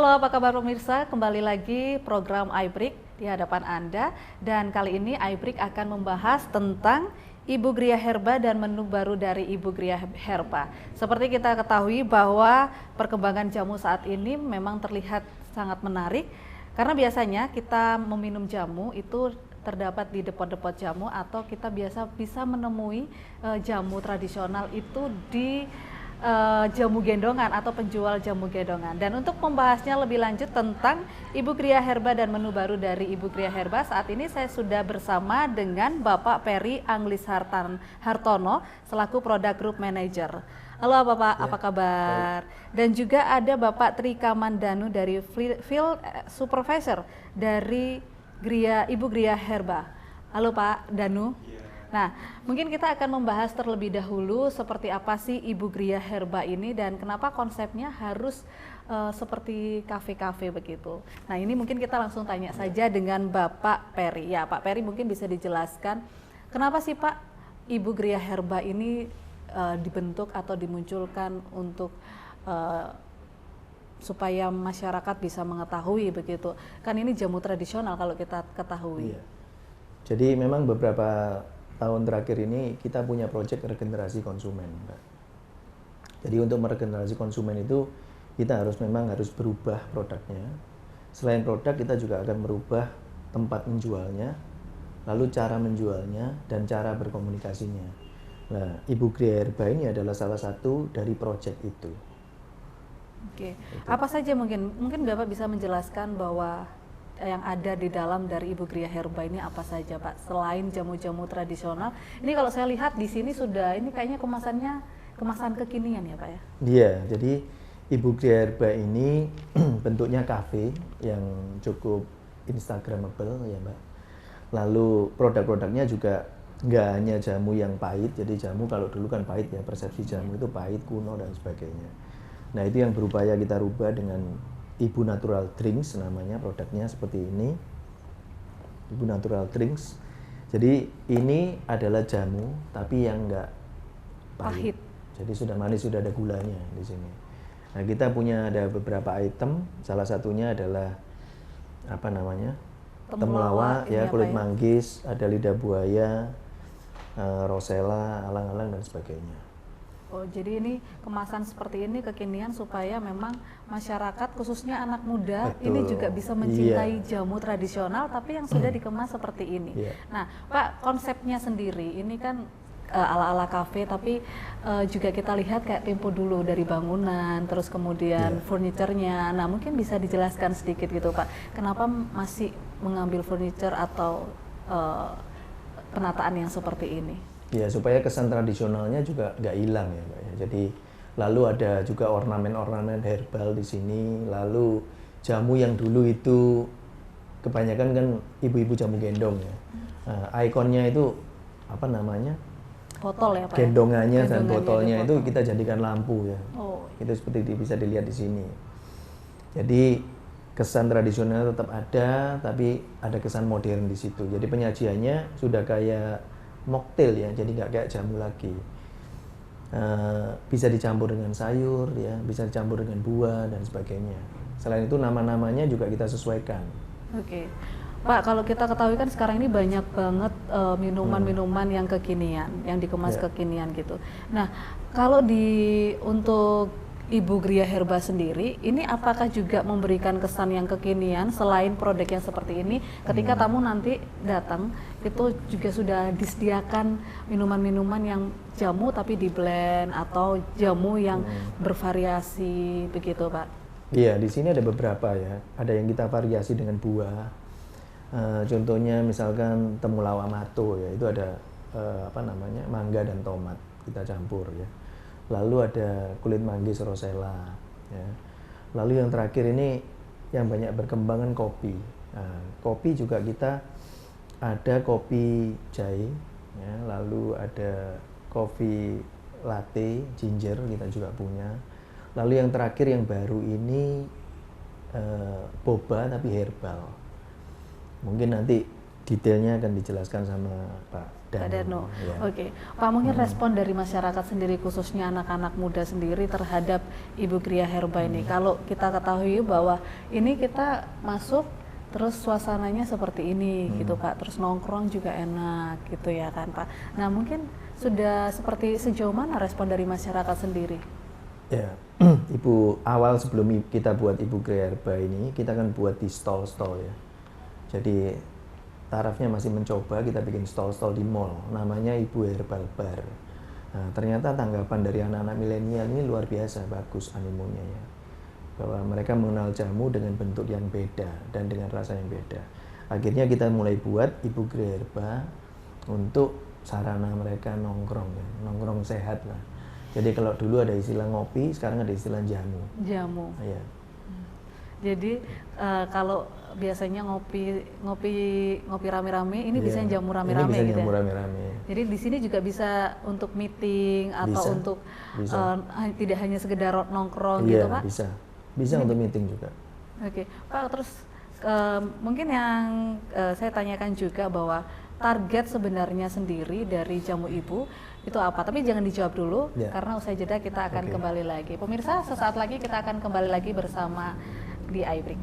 Halo, apa kabar pemirsa? Kembali lagi program iBreak di hadapan Anda. Dan kali ini iBreak akan membahas tentang Ibu Gria Herba dan menu baru dari Ibu Gria Herba. Seperti kita ketahui bahwa perkembangan jamu saat ini memang terlihat sangat menarik. Karena biasanya kita meminum jamu itu terdapat di depot-depot jamu atau kita biasa bisa menemui jamu tradisional itu di jamu gendongan atau penjual jamu gendongan. Dan untuk membahasnya lebih lanjut tentang Ibu Gria Herba dan menu baru dari Ibu Gria Herba, saat ini saya sudah bersama dengan Bapak Peri Anglis Hartono selaku Product Group Manager. Halo Bapak, apa kabar? Dan juga ada Bapak Tri Kamandanu dari Field Supervisor dari Ibu Gria Herba. Halo Pak Danu. Nah, mungkin kita akan membahas terlebih dahulu seperti apa sih Ibu Gria Herba ini dan kenapa konsepnya harus seperti kafe-kafe begitu. Nah, ini mungkin kita langsung tanya saja dengan Bapak Peri. Ya, Pak Peri mungkin bisa dijelaskan kenapa sih Pak Ibu Gria Herba ini dibentuk atau dimunculkan untuk supaya masyarakat bisa mengetahui begitu. Kan ini jamu tradisional kalau kita ketahui. Iya. Jadi memang beberapa tahun terakhir ini kita punya proyek regenerasi konsumen, Mbak. Jadi untuk meregenerasi konsumen itu kita memang harus berubah produknya. Selain produk kita juga akan merubah tempat menjualnya, lalu cara menjualnya dan cara berkomunikasinya. Nah, Ibu Gria Herba ini adalah salah satu dari proyek itu. Oke. Apa saja mungkin Bapak bisa menjelaskan bahwa yang ada di dalam dari Ibu Gria Herba ini apa saja Pak? Selain jamu-jamu tradisional, ini kalau saya lihat di sini sudah ini kayaknya kemasan kekinian ya Pak ya? Iya, jadi Ibu Gria Herba ini bentuknya kafe yang cukup instagramable ya Mbak. Lalu produk-produknya juga nggak hanya jamu yang pahit, jadi jamu kalau dulu kan pahit ya, persepsi jamu itu pahit, kuno dan sebagainya. Nah itu yang berupaya kita rubah dengan Ibu Natural Drinks namanya, produknya seperti ini, Ibu Natural Drinks. Jadi ini adalah jamu tapi yang enggak pahit. Jadi sudah manis, sudah ada gulanya di sini. Nah kita ada beberapa item, salah satunya adalah apa namanya, temulawak ya, kulit manggis, ada lidah buaya, rosella, alang-alang dan sebagainya. Oh, jadi ini kemasan seperti ini kekinian supaya memang masyarakat khususnya anak muda ini juga bisa mencintai jamu tradisional tapi yang sudah dikemas seperti ini. Nah, Pak, konsepnya sendiri ini kan ala-ala kafe tapi juga kita lihat kayak tempo dulu dari bangunan, terus kemudian furniturnya. Nah, mungkin bisa dijelaskan sedikit gitu, Pak. Kenapa masih mengambil furniture atau penataan yang seperti ini? Ya supaya kesan tradisionalnya juga nggak hilang ya Mbak ya. Jadi lalu ada juga ornamen-ornamen herbal di sini. Lalu jamu yang dulu itu kebanyakan kan ibu-ibu jamu gendong ya. Ikonnya itu apa namanya? Botol ya Pak? Gendongannya dan botolnya itu kita jadikan lampu ya. Oh. Itu seperti bisa dilihat di sini. Jadi kesan tradisional tetap ada, tapi ada kesan modern di situ. Jadi penyajiannya sudah kayak mocktail ya, jadi nggak kayak jamu lagi. Bisa dicampur dengan sayur ya, bisa dicampur dengan buah dan sebagainya. Selain itu nama-namanya juga kita sesuaikan. Oke. Pak, kalau kita ketahui kan sekarang ini banyak banget minuman-minuman yang kekinian, yang dikemas kekinian gitu. Nah, kalau untuk Ibu Gria Herba sendiri, ini apakah juga memberikan kesan yang kekinian selain produk yang seperti ini? Ketika tamu nanti datang, itu juga sudah disediakan minuman-minuman yang jamu tapi di blend atau jamu yang bervariasi begitu, Pak? Iya, di sini ada beberapa ya. Ada yang kita variasi dengan buah. Contohnya misalkan temulawak mato ya, itu ada mangga dan tomat kita campur ya. Lalu ada kulit manggis rosella ya. Lalu yang terakhir ini yang banyak berkembangan kopi. Nah, kopi juga kita ada kopi jahe ya, lalu ada kopi latte ginger kita juga punya. Lalu yang terakhir yang baru ini boba tapi herbal. Mungkin nanti detailnya akan dijelaskan sama Pak Pak Dano. Ya. Oke, Pak, mungkin respon dari masyarakat sendiri khususnya anak-anak muda sendiri terhadap Ibu Gria Herba ini. Kalau kita ketahui bahwa ini kita masuk terus suasananya seperti ini gitu Pak, terus nongkrong juga enak gitu ya kan Pak. Nah mungkin sudah seperti sejauh mana respon dari masyarakat sendiri? Ya, Ibu, awal sebelum kita buat Ibu Gria Herba ini, kita kan buat di stall-stall ya. Jadi tarafnya masih mencoba, kita bikin stall-stall di mall, namanya Ibu Herbal Bar. Nah, ternyata tanggapan dari anak-anak milenial ini luar biasa, bagus animonya ya. Bahwa mereka mengenal jamu dengan bentuk yang beda dan dengan rasa yang beda. Akhirnya kita mulai buat Ibu Gria Herba untuk sarana mereka nongkrong ya, nongkrong sehat lah. Jadi kalau dulu ada istilah ngopi, sekarang ada istilah jamu. Jamu. Ya. Jadi kalau biasanya ngopi rame-rame, ini bisa jamu rame-rame gitu. Ini bisa gitu jamu ya? rame-rame. Jadi di sini juga bisa untuk meeting atau Bisa, untuk bisa. tidak hanya sekedar nongkrong Iya, gitu Pak? bisa untuk meeting juga. Oke, Pak, terus mungkin yang saya tanyakan juga bahwa target sebenarnya sendiri dari jamu Ibu itu apa? Tapi jangan dijawab dulu karena usai jeda kita akan kembali lagi. Pemirsa, sesaat lagi kita akan kembali lagi bersama di iBreak.